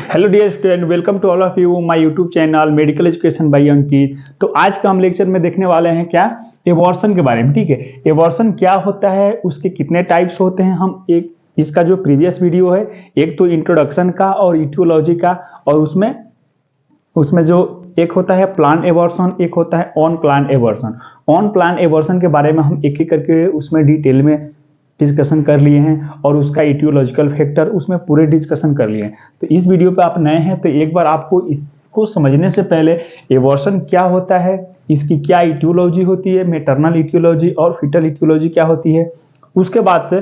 Hello dear student, welcome to all of you my YouTube channel medical education by Ankit. तो आज का हम lecture में देखने वाले हैं क्या, एबॉर्शन के बारे में। ठीक है, एबॉर्शन क्या होता है, उसके कितने टाइप्स होते हैं। हम एक इसका जो प्रीवियस वीडियो है, एक तो इंट्रोडक्शन का और इटियोलॉजी का, और उसमें जो एक होता है प्लान एबॉर्शन, एक होता है on plan abortion. On plan abortion के बारे में हम एक एक करके उसमें डिटेल में डिस्कशन कर लिए हैं, और उसका इटियोलॉजिकल फैक्टर उसमें पूरे डिस्कशन कर लिए हैं। तो इस वीडियो पे आप नए हैं तो एक बार आपको इसको समझने से पहले एबॉर्शन क्या होता है, इसकी क्या इटियोलॉजी होती है, मैटरनल इटियोलॉजी और फीटल इटियोलॉजी क्या होती है, उसके बाद से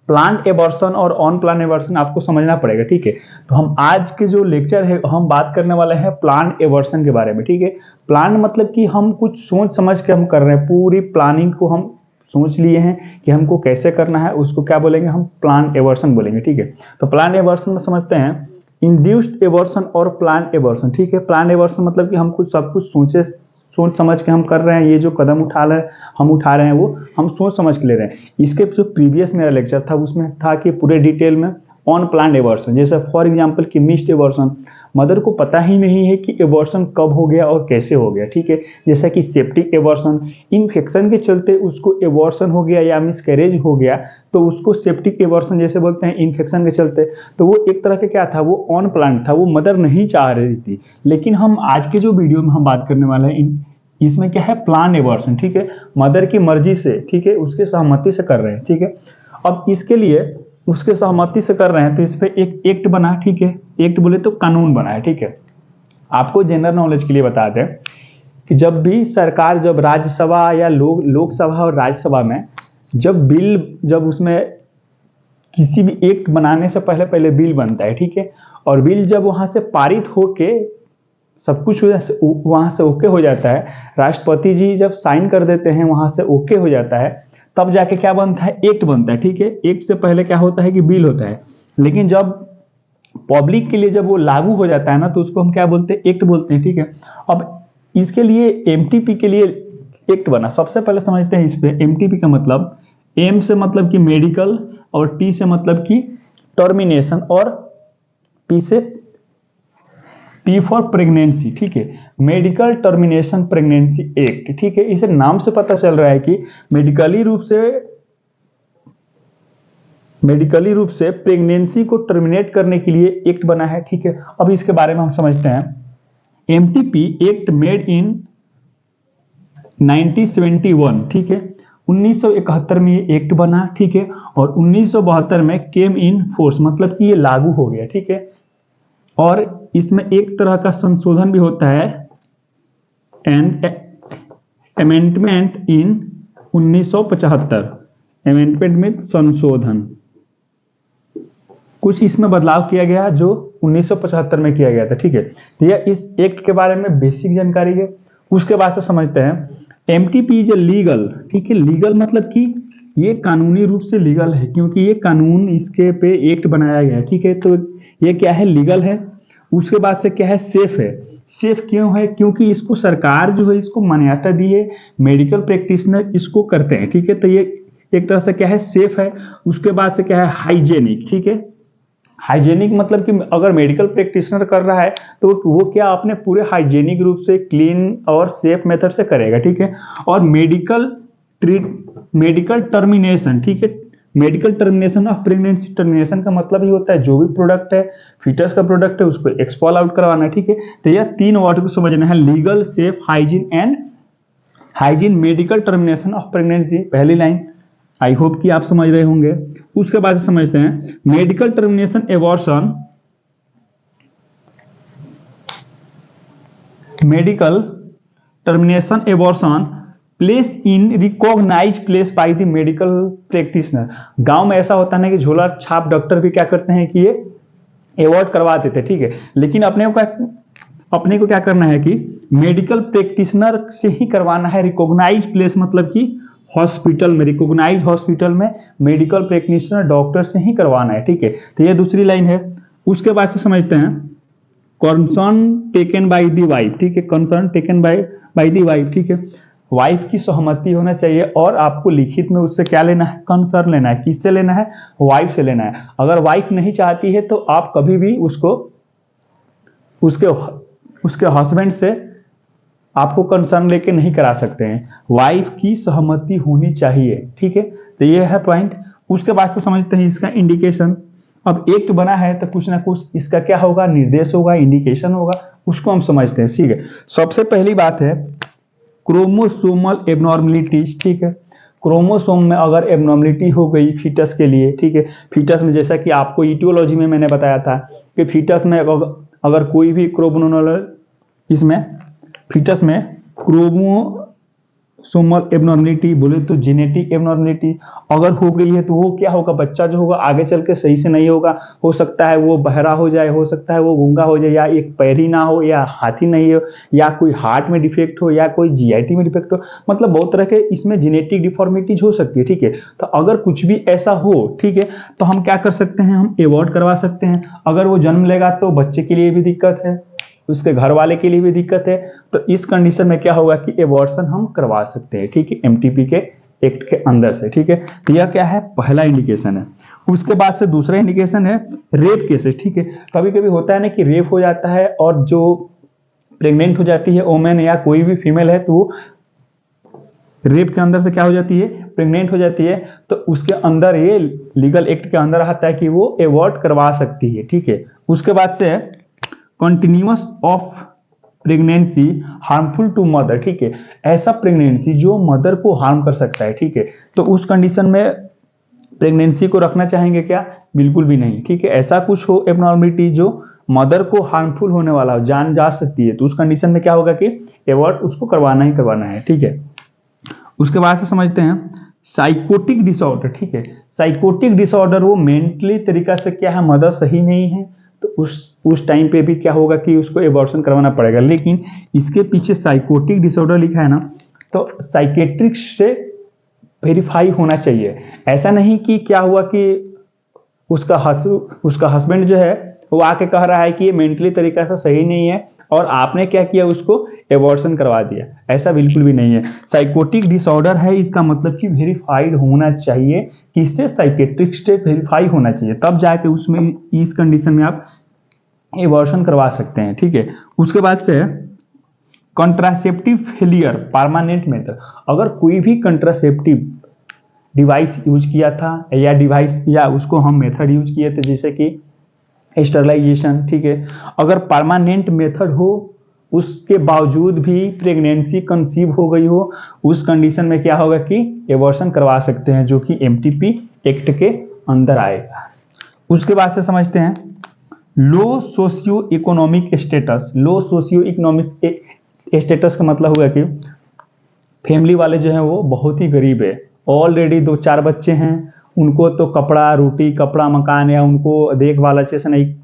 प्लांट एबॉर्शन और ऑन प्लान एबॉर्शन आपको समझना पड़ेगा। ठीक है, तो हम आज के जो लेक्चर है हम बात करने वाले हैं प्लांट एबॉर्शन के बारे में। ठीक है, प्लान मतलब कि हम कुछ सोच समझ के हम कर रहे हैं, पूरी प्लानिंग को हम सोच लिए हैं कि हमको कैसे करना है, उसको क्या बोलेंगे, हम प्लान एबॉर्शन बोलेंगे। ठीक है, तो प्लान एबॉर्शन में समझते हैं इंड्यूस्ड एबॉर्शन और प्लान एबॉर्शन। ठीक है, प्लान एबॉर्शन मतलब कि हम कुछ सब कुछ सोच समझ के हम कर रहे हैं, ये जो कदम हम उठा रहे हैं वो हम सोच समझ के ले रहे हैं। इसके जो प्रीवियस मेरा लेक्चर था उसमें था कि पूरे डिटेल में ऑन प्लान एबॉर्शन, जैसे फॉर एग्जांपल कि मिस्ड एबॉर्शन, मदर को पता ही नहीं है कि एबॉर्शन कब हो गया और कैसे हो गया। ठीक है, जैसा कि सेप्टिक एबॉर्शन, इन्फेक्शन के चलते उसको एबॉर्शन हो गया या मिसकैरेज हो गया तो उसको सेप्टिक एबॉर्शन जैसे बोलते हैं, इन्फेक्शन के चलते। तो वो एक तरह का क्या था, वो ऑन प्लान था, वो मदर नहीं चाह रही थी। लेकिन हम आज के जो वीडियो में हम बात करने वाले हैं इसमें क्या है, प्लान एबॉर्शन। ठीक है, मदर की मर्जी से, ठीक है, उसके सहमति से कर रहे हैं। ठीक है, अब इसके लिए उसके सहमति से कर रहे हैं तो इस पर एक एक्ट बना। ठीक है, एक्ट बोले तो कानून बना है। ठीक है, आपको जनरल नॉलेज के लिए बता दें कि जब भी सरकार, जब राज्यसभा या लोकसभा और राज्यसभा में जब उसमें किसी भी एक्ट बनाने से पहले बिल बनता है। ठीक है, और बिल जब वहां से पारित होके सब कुछ वहां से ओके हो जाता है, राष्ट्रपति जी जब साइन कर देते हैं, वहां से ओके हो जाता है, तब जाके क्या बनता है, एक्ट बनता है। ठीक है, एक्ट से पहले क्या होता है कि बिल होता है। लेकिन जब पब्लिक के लिए जब वो लागू हो जाता है ना, तो उसको हम क्या बोलते हैं, एक्ट बोलते हैं। ठीक है, अब इसके लिए एमटीपी के लिए एक्ट बना। सबसे पहले समझते हैं इस पे एमटीपी का मतलब, एम से मतलब कि मेडिकल, और टी से मतलब कि टर्मिनेशन, और पी फॉर प्रेगनेंसी। ठीक है, मेडिकल टर्मिनेशन प्रेगनेंसी एक्ट। ठीक है, इसे नाम से पता चल रहा है कि मेडिकली रूप से प्रेगनेंसी को टर्मिनेट करने के लिए एक्ट बना है। ठीक है, अब इसके बारे में हम समझते हैं। MTP act made in 1971। ठीक है, 1971 में ये एक्ट बना। ठीक है, और 1972 में केम इन फोर्स, मतलब कि ये लागू हो गया। ठीक है, और इसमें एक तरह का संशोधन भी होता है, एंड अमेंडमेंट इन 1975, अमेंडमेंट में संशोधन, कुछ इसमें बदलाव किया गया जो 1975 में किया गया था। ठीक है, तो यह इस एक्ट के बारे में बेसिक जानकारी है। उसके बाद से समझते हैं एमटीपी इज लीगल। ठीक है, लीगल मतलब कि ये कानूनी रूप से लीगल है, क्योंकि ये कानून इसके पे एक्ट बनाया गया है। ठीक है, तो ये क्या है, लीगल है। उसके बाद से क्या है, सेफ है। सेफ क्यों है, क्योंकि इसको सरकार जो है इसको मान्यता दी है, मेडिकल प्रैक्टिशनर इसको करते हैं। ठीक है, तो ये एक तरह से क्या है, सेफ है। उसके बाद से क्या है, हाइजेनिक। ठीक है, हाइजेनिक मतलब कि अगर मेडिकल प्रैक्टिशनर कर रहा है तो वो क्या अपने पूरे हाइजेनिक रूप से क्लीन और सेफ मेथड से करेगा। ठीक है, और मेडिकल टर्मिनेशन। ठीक है, medical termination of pregnancy, termination का मतलब ही होता है जो भी प्रोडक्ट है, फीटस का प्रोडक्ट है, उसको एक्सपॉल आउट करवाना है। ठीक है, तो यह तीन वर्ड को समझना है, legal, safe, hygiene and hygiene medical termination of pregnancy. पहली लाइन आई होप कि आप समझ रहे होंगे। उसके बाद समझते हैं medical termination abortion, medical termination abortion place in recognise place by the medical practitioner. गांव में ऐसा होता है ना कि झोला छाप डॉक्टर भी क्या करते हैं कि ये अवॉर्ड करवा देते हैं। ठीक है, लेकिन अपने को क्या करना है कि मेडिकल प्रैक्टिशनर से ही करवाना है। रिकॉग्नाइज प्लेस मतलब कि हॉस्पिटल में, रिकॉग्नाइज हॉस्पिटल में मेडिकल प्रैक्टिशनर डॉक्टर से ही करवाना है। ठीक है, तो ये दूसरी लाइन है। उसके बाद से समझते हैं concern taken by the wife. ठीक है, concern taken by the wife. ठीक है, वाइफ की सहमति होना चाहिए, और आपको लिखित में उससे क्या लेना है, कंसर्न लेना है। किससे लेना है, वाइफ से लेना है। अगर वाइफ नहीं चाहती है तो आप कभी भी उसको उसके उसके हस्बैंड से आपको कंसर्न लेके नहीं करा सकते हैं, वाइफ की सहमति होनी चाहिए, ठीक है। तो ये है पॉइंट। उसके बाद से समझते हैं इसका इंडिकेशन। अब एक्ट बना है तो कुछ ना कुछ इसका क्या होगा, निर्देश होगा, इंडिकेशन होगा, उसको हम समझते हैं, ठीक है। सबसे पहली बात है क्रोमोसोमल एबनॉर्मलिटीज, ठीक है। क्रोमोसोम में अगर एबनॉर्मलिटी हो गई फीटस के लिए, ठीक है, फीटस में जैसा कि आपको ईटियोलॉजी में मैंने बताया था कि फीटस में अगर कोई भी इसमें फीटस में क्रोमोसोमल एबनॉर्मलिटी बोले तो जेनेटिक एबनॉर्मलिटी अगर हो गई है तो वो क्या होगा, बच्चा जो होगा आगे चल के सही से नहीं होगा। हो सकता है वो बहरा हो जाए, हो सकता है वो गूंगा हो जाए, या एक पैर ही ना हो, या हाथी नहीं हो, या कोई हार्ट में डिफेक्ट हो, या कोई जीआईटी में डिफेक्ट हो, मतलब बहुत तरह के इसमें जेनेटिक डिफॉर्मिटीज हो सकती है, ठीक है। तो अगर कुछ भी ऐसा हो, ठीक है, तो हम क्या कर सकते हैं, हम एबॉर्ट करवा सकते हैं। अगर वो जन्म लेगा तो बच्चे के लिए भी दिक्कत है, उसके घर वाले के लिए भी दिक्कत है। तो इस कंडीशन में क्या होगा कि एबॉर्शन हम करवा सकते हैं, ठीक है, एमटीपी के एक्ट के अंदर से, ठीक है। तो यह क्या है, पहला इंडिकेशन है। उसके बाद से दूसरा इंडिकेशन है रेप केसेस, ठीक है। कभी कभी होता है ना कि रेप हो जाता है और जो प्रेग्नेंट हो जाती है वोमेन या कोई भी फीमेल है तो वो रेप के अंदर से क्या हो जाती है, प्रेग्नेंट हो जाती है। तो उसके अंदर ये लीगल एक्ट के अंदर आता है कि वो एबॉर्ट करवा सकती है, ठीक है। उसके बाद से continuous of pregnancy harmful to mother, ठीक है, ऐसा प्रेगनेंसी जो मदर को हार्म कर सकता है, ठीक है। तो उस कंडीशन में प्रेगनेंसी को रखना चाहेंगे क्या, बिल्कुल भी नहीं, ठीक है। ऐसा कुछ हो एबनॉर्मलिटी जो मदर को हार्मफुल होने वाला हो, जान जा सकती है, तो उस कंडीशन में क्या होगा कि एबॉर्ट उसको करवाना ही करवाना है, ठीक है। उसके बाद से समझते हैं साइकोटिक डिसऑर्डर, ठीक है। साइकोटिक डिसऑर्डर वो मेंटली तरीका से क्या है, मदर सही नहीं है, तो उस टाइम पे भी क्या होगा कि उसको एबॉर्शन करवाना पड़ेगा। लेकिन इसके पीछे साइकोटिक डिसऑर्डर लिखा है ना, तो साइकेट्रिस्ट से वेरीफाई होना चाहिए। ऐसा नहीं कि क्या हुआ कि उसका हस्बैंड जो है वो आके कह रहा है कि ये मेंटली तरीका से सही नहीं है और आपने क्या किया, उसको एबॉर्शन करवा दिया, ऐसा बिल्कुल भी नहीं है। साइकोटिक डिसऑर्डर है, इसका मतलब कि वेरीफाइड होना चाहिए, किससे, साइकेट्रिस्ट से वेरीफाई होना चाहिए, तब जाके उसमें इस कंडीशन में आप एबॉर्शन करवा सकते हैं, ठीक है। उसके बाद से कंट्रासेप्टिव फेलियर परमानेंट मेथड, अगर कोई भी कंट्रासेप्टिव डिवाइस यूज किया था या डिवाइस या उसको हम मेथड यूज किए थे जैसे कि स्टरलाइजेशन, ठीक है, अगर परमानेंट मेथड हो उसके बावजूद भी प्रेगनेंसी कंसीव हो गई हो, उस कंडीशन में क्या होगा कि एबॉर्शन करवा सकते हैं, जो कि एमटीपी एक्ट के अंदर आएगा। उसके बाद से समझते हैं लो सोशियो इकोनॉमिक स्टेटस। लो सोशियो इकोनॉमिक स्टेटस का मतलब हुआ कि फैमिली वाले जो हैं वो बहुत ही गरीब है, ऑलरेडी 2-4 बच्चे हैं, उनको तो कपड़ा रोटी, कपड़ा मकान या उनको देखभाल अच्छे से नहीं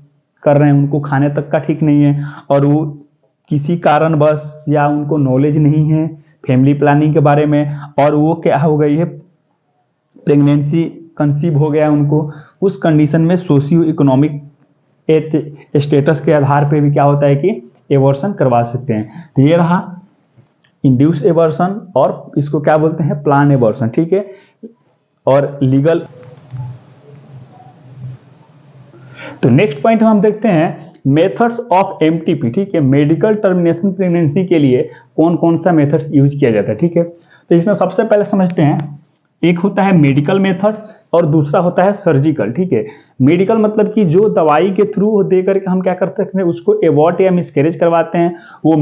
कर रहे हैं, उनको खाने तक का ठीक नहीं है, और वो किसी कारण बस या उनको नॉलेज नहीं है फैमिली प्लानिंग के बारे में, और वो क्या हो गई है, प्रेगनेंसी कंसीव हो गया उनको। उस कंडीशन में सोशियो इकोनॉमिक स्टेटस के आधार पे भी क्या होता है कि एबॉर्शन करवा सकते हैं। तो ये रहा इंड्यूस एबॉर्शन, और इसको क्या बोलते हैं, प्लान एबॉर्शन, ठीक है। और लीगल। तो नेक्स्ट पॉइंट हम देखते हैं मेथड्स ऑफ एमटीपी, ठीक है, मेडिकल टर्मिनेशन प्रेगनेंसी के लिए कौन कौन सा मेथड्स यूज किया जाता है, ठीक है। तो इसमें सबसे पहले समझते हैं, एक होता है मेडिकल मेथड्स और दूसरा होता है सर्जिकल, ठीक है। मेडिकल मतलब कि जो दवाई के थ्रू दे करके हम क्या करते हैं, उसको एबॉर्ट या मिसकैरेज करवाते हैं, वो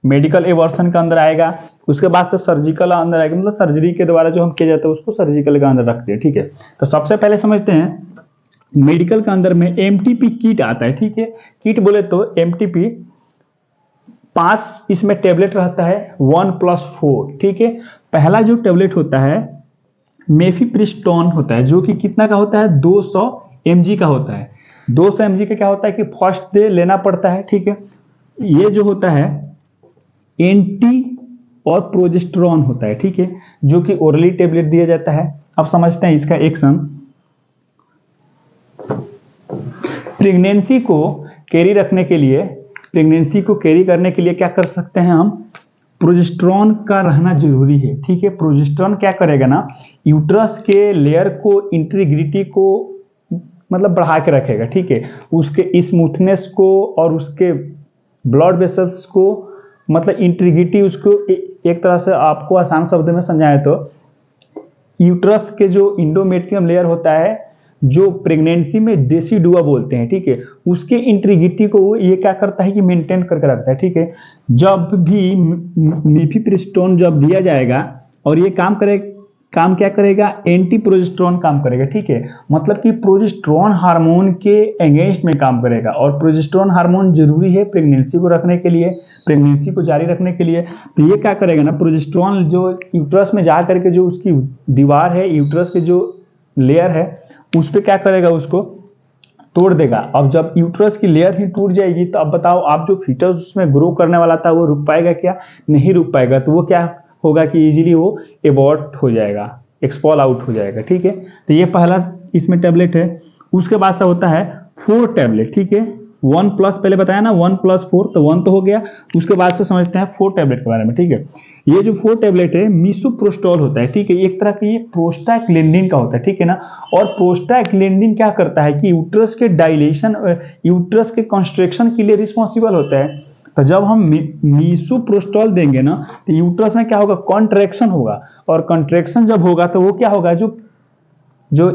मेडिकल एबॉर्शन का अंदर आएगा। उसके बाद से सर्जिकल अंदर आएगा, मतलब सर्जरी के द्वारा जो हम किया जाता है उसको सर्जिकल के अंदर रखते हैं, ठीक है। तो सबसे पहले समझते हैं मेडिकल के अंदर में एमटीपी किट आता है, ठीक है। किट बोले तो एमटीपी 5 इसमें टेबलेट रहता है 1+4, ठीक है। पहला जो टेबलेट होता है मेफिप्रिस्टोन होता है, जो कि कितना का होता है, 200 mg का होता है। 200 mg का क्या होता है कि फर्स्ट डे लेना पड़ता है, ठीक है। ये जो होता है एंटी और प्रोजेस्टेरॉन होता है, ठीक है, जो कि ओरली टेबलेट दिया जाता है। अब समझते हैं इसका एक्शन। प्रेगनेंसी को कैरी रखने के लिए, प्रेगनेंसी को कैरी करने के लिए क्या कर सकते हैं हम, प्रोजेस्टेरॉन का रहना जरूरी है, ठीक है। प्रोजेस्टेरॉन क्या करेगा ना, यूट्रस के लेयर को, इंटीग्रिटी को मतलब बढ़ा के रखेगा, ठीक है, उसके स्मूथनेस को और उसके ब्लड वेसल्स को, मतलब इंटीग्रिटी उसको एक तरह से आपको आसान शब्द में समझाए तो यूट्रस के जो इंडोमेट्रियम लेयर होता है, जो प्रेगनेंसी में डेसिडुआ बोलते हैं, ठीक है, उसके इंटीग्रिटी को ये क्या करता है कि मेंटेन करके रखता है, ठीक है। जब भी मिफेप्रिस्टोन जब दिया जाएगा और ये काम क्या करेगा, एंटी प्रोजेस्टेरोन काम करेगा, ठीक है, मतलब कि प्रोजेस्टेरोन हार्मोन के अगेंस्ट में काम करेगा। और प्रोजेस्टेरोन हार्मोन जरूरी है प्रेगनेंसी को रखने के लिए, प्रेगनेंसी को जारी रखने के लिए। तो ये क्या करेगा ना, प्रोजेस्टेरोन जो यूट्रस में जा करके जो उसकी दीवार है, यूट्रस के जो लेयर है, उस पर क्या करेगा, उसको तोड़ देगा। अब जब यूट्रस की लेयर ही टूट जाएगी तो अब बताओ, आप जो फीटस उसमें ग्रो करने वाला था वो रुक पाएगा क्या? नहीं रुक पाएगा। तो वो क्या होगा कि इजीली वो एबॉर्ट हो जाएगा, एक्सपॉल आउट हो जाएगा, ठीक है। तो ये पहला इसमें टैबलेट है। उसके बाद से होता है 4 टैबलेट, ठीक है, 1 प्लस पहले बताया ना, 1 + 4 तो 1 तो हो गया। उसके बाद से समझते हैं 4 टैबलेट के बारे में, ठीक है। ये जो 4 टैबलेट है मिसोप्रोस्टॉल होता है, ठीक है, एक तरह की ये प्रोस्टाग्लैंडिन का होता है, ठीक है ना। और प्रोस्टाग्लैंडिन क्या करता है कि यूट्रस के डायलेशन, यूट्रस के कंस्ट्रक्शन के लिए रिस्पॉन्सिबल होता है। तो जब हम मिसोप्रोस्टॉल देंगे ना, तो यूट्रस में क्या होगा, कॉन्ट्रैक्शन होगा। और कॉन्ट्रैक्शन जब होगा तो वो क्या होगा, जो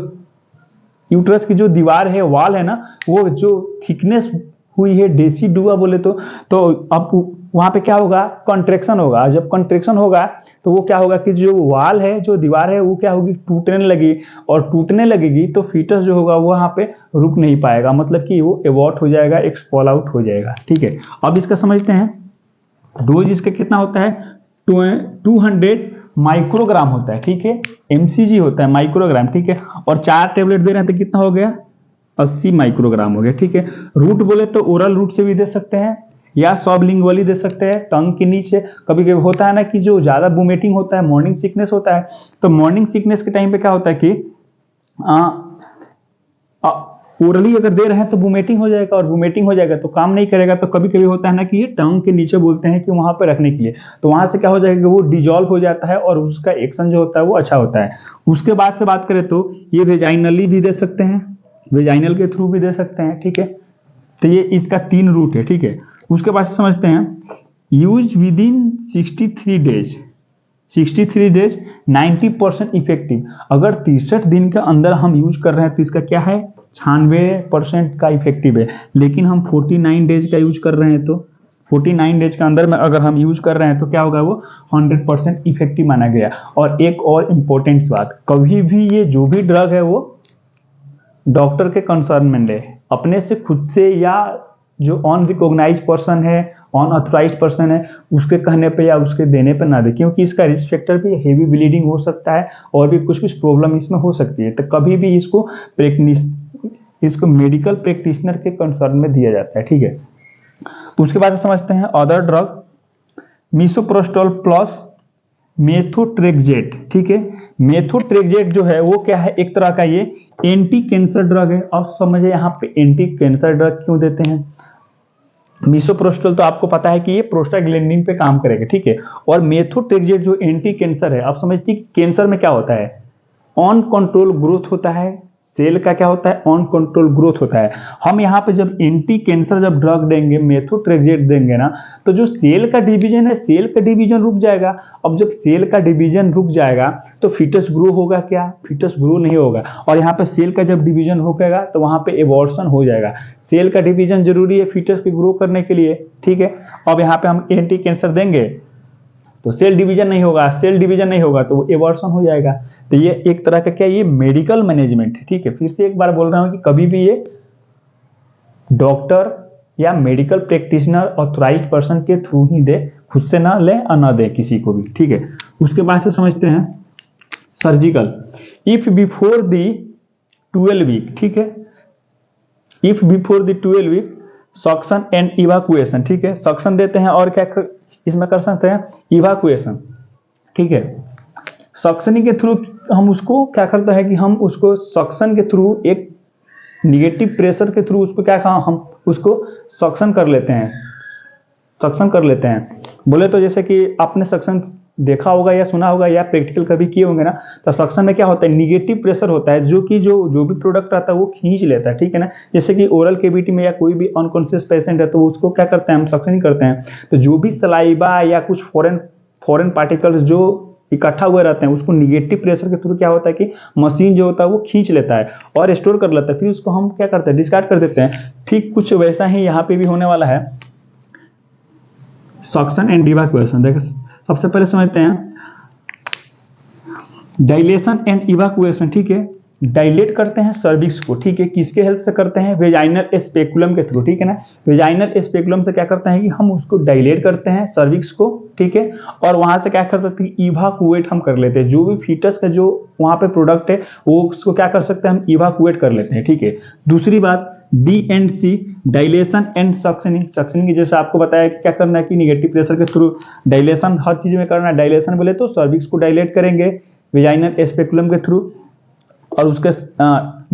यूट्रस की जो दीवार है, वॉल है ना, वो जो थिकनेस हुई है डेसिडुआ बोले तो अब वहां पे क्या होगा, कॉन्ट्रैक्शन होगा। जब कॉन्ट्रैक्शन होगा तो वो क्या होगा कि जो वॉल है, जो दीवार है, वो क्या होगी, टूटने लगी। और टूटने लगेगी तो फीटस जो होगा वो वहां पे रुक नहीं पाएगा, मतलब कि वो एबॉर्ट हो जाएगा, एक्सपॉल आउट हो जाएगा, ठीक है। अब इसका समझते हैं। डोज इसका कितना होता है, 200 माइक्रोग्राम होता है, ठीक है, mcg होता है, माइक्रोग्राम, ठीक है। और 4 टैबलेट दे रहे हैं तो कितना हो गया, 80 माइक्रोग्राम हो गया, ठीक है। रूट बोले तो ओरल रूट से भी दे सकते हैं या सबलिंगुअली दे सकते हैं, टंग के नीचे। कभी कभी होता है ना कि जो ज्यादा वोमिटिंग होता है, मॉर्निंग सिकनेस होता है, तो मॉर्निंग सिकनेस के टाइम पे क्या होता है कि ओरली अगर दे रहे हैं तो वोमिटिंग हो जाएगा, और वोमिटिंग हो जाएगा तो काम नहीं करेगा। तो कभी कभी होता है ना कि ये टंग के नीचे बोलते हैं कि वहां पर रखने के लिए, तो वहां से क्या हो जाएगा कि वो डिजॉल्व हो जाता है और उसका एक्शन जो होता है वो अच्छा होता है। उसके बाद से बात करें तो ये वेजाइनली भी दे सकते हैं, वेजाइनल के थ्रू भी दे सकते हैं, ठीक है। तो ये इसका 3 रूट है, ठीक है। उसके बाद से समझते हैं, use with in 63 days, 63 days 90% effective. अगर 63 दिन के अंदर हम यूज कर रहे हैं तो इसका क्या है, 96% का इफेक्टिव है। लेकिन हम 49 डेज का यूज कर रहे हैं तो 49 डेज के अंदर में अगर हम यूज कर रहे हैं तो क्या होगा, वो 100% इफेक्टिव माना गया। और एक और इम्पोर्टेंट बात, कभी भी ये जो भी ड्रग है वो डॉक्टर के कंसर्न में ले, अपने से खुद से या जो अनरिकॉग्नाइज पर्सन है, अनऑथराइज्ड पर्सन है, उसके कहने पे या उसके देने पे ना दे, क्योंकि इसका रिस्क फैक्टर भी हेवी ब्लीडिंग हो सकता है और भी कुछ प्रॉब्लम इसमें हो सकती है। तो कभी भी इसको मेडिकल प्रैक्टिशनर के कंसर्न में दिया जाता है, ठीक है। उसके बाद समझते हैं अदर ड्रग, मिसोप्रोस्टॉल प्लस मेथोट्रेक्सेट, ठीक है। मेथोट्रेक्सेट जो है वो क्या है, एक तरह का ये एंटी कैंसर ड्रग है। अब समझिए यहाँ पे एंटी कैंसर ड्रग क्यों देते हैं। मिसोप्रोस्टॉल तो आपको पता है कि ये प्रोस्टाग्लैंडिन पे काम करेगा, ठीक है। और मेथोट्रेक्सेट जो एंटी कैंसर है, आप समझते हैं कैंसर में क्या होता है, ऑन कंट्रोल ग्रोथ होता है, सेल का क्या होता है, ऑन कंट्रोल ग्रोथ होता है। हम यहाँ पे जब एंटी कैंसर जब ड्रग देंगे, मेथोट्रेक्सेट देंगे ना, तो जो सेल का डिवीजन है, सेल का डिवीजन रुक जाएगा। अब जब सेल का डिवीजन रुक जाएगा तो फीटस ग्रो होगा क्या, फीटस ग्रो नहीं होगा। और यहाँ पे सेल का जब डिवीजन होगा तो वहां पे एबॉर्शन हो जाएगा। सेल का डिवीजन जरूरी है फीटस के ग्रो करने के लिए, ठीक है। अब यहाँ पे हम एंटी कैंसर देंगे तो सेल डिवीजन नहीं होगा, सेल डिवीजन नहीं होगा तो एबॉर्शन हो जाएगा। तो ये एक तरह का क्या, ये मेडिकल मैनेजमेंट है, ठीक है। फिर से एक बार बोल रहा हूं कि कभी भी ये डॉक्टर या मेडिकल प्रैक्टिशनर ऑथराइज्ड पर्सन के थ्रू ही दे, खुद से ना ले और ना दे किसी को भी, ठीक है। उसके बाद से समझते हैं surgical, if before the 12 week, ठीक है, if before the 12 week suction and evacuation, ठीक है। सक्शन देते हैं और क्या इसमें कर सकते हैं, इवाकुएशन, ठीक है। सक्शनिंग के थ्रू हम उसको क्या करते हैं कि हम उसको सक्शन के थ्रू एक निगेटिव प्रेशर के थ्रू उसको क्या कहा, हम उसको सक्शन कर लेते हैं, सक्शन कर लेते हैं। बोले तो जैसे कि आपने सक्शन देखा होगा या सुना होगा या प्रैक्टिकल कभी किए होंगे ना, तो सक्शन में क्या होता है, निगेटिव प्रेशर होता है जो कि जो भी प्रोडक्ट आता है वो खींच लेता है, ठीक है ना। जैसे कि ओरल केविटी में या कोई भी अनकॉन्शियस पेशेंट है तो उसको क्या करते हैं, हम सक्शन ही करते हैं। तो जो भी सलाइवा या कुछ फॉरेन पार्टिकल्स जो इकट्ठा हुए रहते हैं उसको निगेटिव प्रेशर के थ्रू क्या होता है कि मशीन जो होता है वो खींच लेता है और स्टोर कर लेता है, फिर उसको हम क्या करते हैं, डिस्कार्ड कर देते हैं। ठीक कुछ वैसा ही यहाँ पे भी होने वाला है, सक्शन एंड इवैक्यूएशन। देखो सबसे पहले समझते हैं डायलेशन एंड इवैक्यूएशन, ठीक है। डायलेट करते हैं सर्विक्स को, ठीक है, किसके हेल्प से करते हैं, वेजाइनल स्पेकुलम के थ्रू, ठीक है ना। वेजाइनल स्पेकुलम से क्या करते हैं कि हम उसको डायलेट करते हैं सर्विक्स को, ठीक है, और वहां से क्या कर सकते हैं, इवैक्यूएट हम कर लेते हैं। जो भी फीटस का जो वहां पे प्रोडक्ट है वो उसको क्या कर सकते हैं, हम इवैक्यूएट कर लेते हैं, ठीक है। दूसरी बात DNC, dilation and suctioning. Suctioning की जैसे आपको बताया क्या करना है कि निगेटिव प्रेशर के थ्रू डायलेशन हर चीज में करना है। डायलेशन बोले तो सर्विक्स को डायलेट करेंगे वेजाइनल स्पेकुलम के थ्रू, और उसके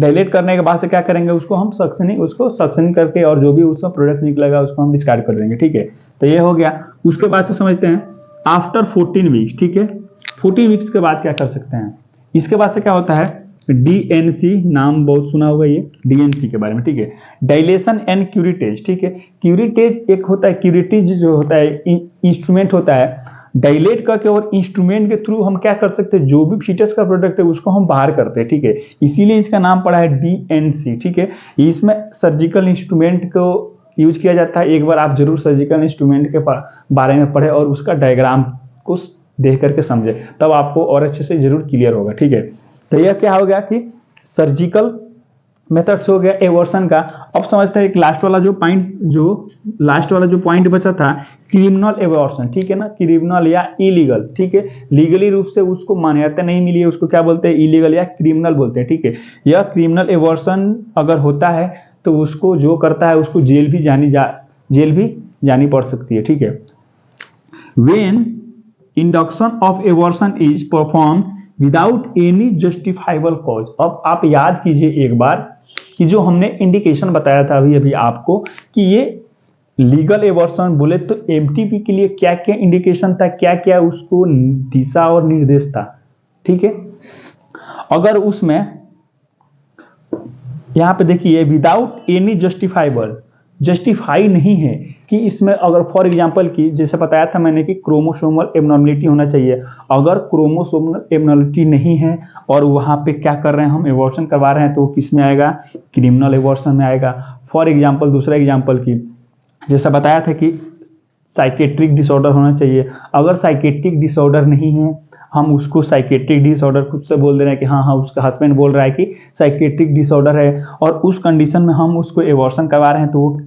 डायलेट करने के बाद से क्या करेंगे, उसको हम सक्शनिंग करके और जो भी उसका प्रोडक्ट निकलेगा उसको हम डिस्कार्ड कर देंगे, ठीक है। तो ये हो गया। उसके बाद से समझते हैं आफ्टर 14 वीक्स, ठीक है। 14 वीक्स के बाद क्या कर सकते हैं, इसके बाद से क्या होता है, DNC, नाम बहुत सुना होगा ये DNC के बारे में, ठीक है। डायलेशन एंड क्यूरिटेज, ठीक है। क्यूरिटेज एक होता है, क्यूरिटेज जो होता है इंस्ट्रूमेंट होता है, डायलेट करके और इंस्ट्रूमेंट के थ्रू हम क्या कर सकते हैं, जो भी फीटस का प्रोडक्ट है उसको हम बाहर करते हैं, ठीक है। इसीलिए इसका नाम पड़ा है DNC, ठीक है। इसमें सर्जिकल इंस्ट्रूमेंट को यूज किया जाता है। एक बार आप जरूर सर्जिकल इंस्ट्रूमेंट के बारे में पढ़े और उसका डायग्राम को देख करके समझे, तब आपको और अच्छे से जरूर क्लियर होगा, ठीक है। तो यह क्या हो गया कि सर्जिकल मेथड्स हो गया एवर्सन का। अब समझते हैं एक लास्ट वाला जो पॉइंट बचा था, क्रिमिनल एवर्सन, ठीक है ना। क्रिमिनल या इलीगल, ठीक है। लीगली रूप से उसको मान्यता नहीं मिली है, उसको क्या बोलते हैं, इलीगल या क्रिमिनल बोलते हैं, ठीक है। यह क्रिमिनल एवर्सन अगर होता है तो उसको जो करता है उसको जेल भी जानी पड़ सकती है, ठीक है। When induction of aversion is perform without any justifiable cause. अब आप याद कीजिए एक बार कि जो हमने इंडिकेशन बताया था अभी आपको कि ये लीगल एवर्सन बोले तो एमटीपी के लिए क्या क्या इंडिकेशन था, क्या क्या उसको दिशा और निर्देश था, ठीक है। अगर उसमें यहां पे देखिए विदाउट एनी जस्टिफाई नहीं है कि इसमें अगर फॉर एग्जांपल की जैसे बताया था मैंने कि क्रोमोसोमल एबनॉर्मलिटी होना चाहिए। अगर क्रोमोसोमल एबनॉर्मलिटी नहीं है और वहां पे क्या कर रहे हैं, हम एबॉर्शन करवा रहे हैं, तो किस में आएगा, क्रिमिनल एबॉर्शन में आएगा। फॉर एग्जांपल दूसरा एग्जांपल की जैसा बताया था कि साइकेट्रिक डिसऑर्डर होना चाहिए। अगर साइकेट्रिक डिसऑर्डर नहीं है, हम उसको साइकेट्रिक डिसऑर्डर खुद से बोल दे रहे हैं कि हाँ उसका हस्बैंड बोल रहा है कि साइकेट्रिक डिसऑर्डर है, और उस कंडीशन में हम उसको एबॉर्शन करवा रहे हैं, तो वो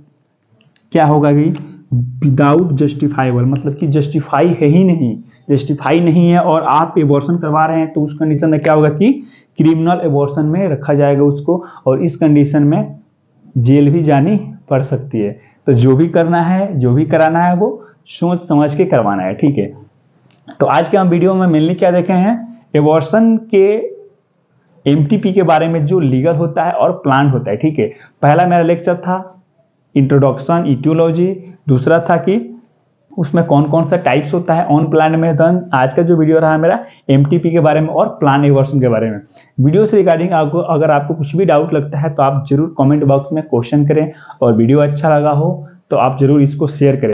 क्या होगा कि विदाउट जस्टिफाइबल, मतलब कि जस्टिफाई है ही नहीं, जस्टिफाई नहीं है और आप एबॉर्शन करवा रहे हैं, तो उस कंडीशन में क्या होगा कि क्रिमिनल एबॉर्शन में रखा जाएगा उसको, और इस कंडीशन में जेल भी जानी पड़ सकती है। तो जो भी करना है, जो भी कराना है वो सोच समझ के करवाना है, ठीक है। तो आज के हम वीडियो में मेनली क्या देखे हैं, एबॉर्शन के एमटीपी के बारे में जो लीगल होता है और प्लान होता है, ठीक है। पहला मेरा लेक्चर था इंट्रोडक्शन इटियोलॉजी, दूसरा था कि उसमें कौन कौन सा टाइप्स होता है ऑन प्लान मेथड। आज का जो वीडियो रहा मेरा एमटीपी के बारे में और प्लान एवर्सन के बारे में। वीडियो से रिगार्डिंग अगर आपको कुछ भी डाउट लगता है तो आप जरूर कमेंट बॉक्स में क्वेश्चन करें, और वीडियो अच्छा लगा हो तो आप जरूर इसको शेयर करें।